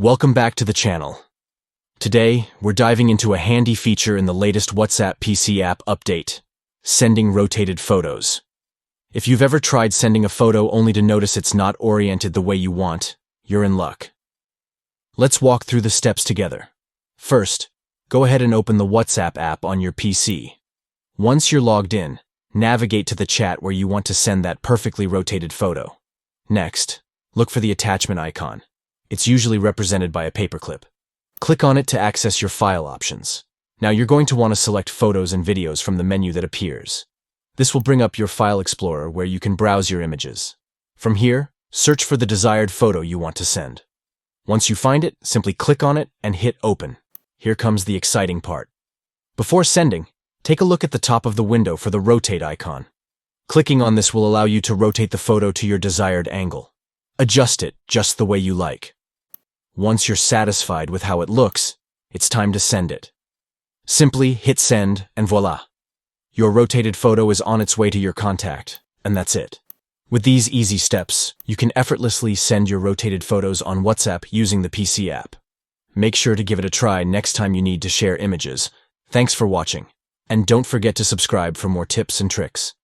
Welcome back to the channel. Today, we're diving into a handy feature in the latest WhatsApp PC app update, sending rotated photos. If you've ever tried sending a photo only to notice it's not oriented the way you want, you're in luck. Let's walk through the steps together. First, go ahead and open the WhatsApp app on your PC. Once you're logged in, navigate to the chat where you want to send that perfectly rotated photo. Next, look for the attachment icon. It's usually represented by a paperclip. Click on it to access your file options. Now you're going to want to select photos and videos from the menu that appears. This will bring up your file explorer where you can browse your images. From here, search for the desired photo you want to send. Once you find it, simply click on it and hit open. Here comes the exciting part. Before sending, take a look at the top of the window for the rotate icon. Clicking on this will allow you to rotate the photo to your desired angle. Adjust it just the way you like. Once you're satisfied with how it looks, it's time to send it. Simply hit send and voila. Your rotated photo is on its way to your contact, and that's it. With these easy steps, you can effortlessly send your rotated photos on WhatsApp using the PC app. Make sure to give it a try next time you need to share images. Thanks for watching, and don't forget to subscribe for more tips and tricks.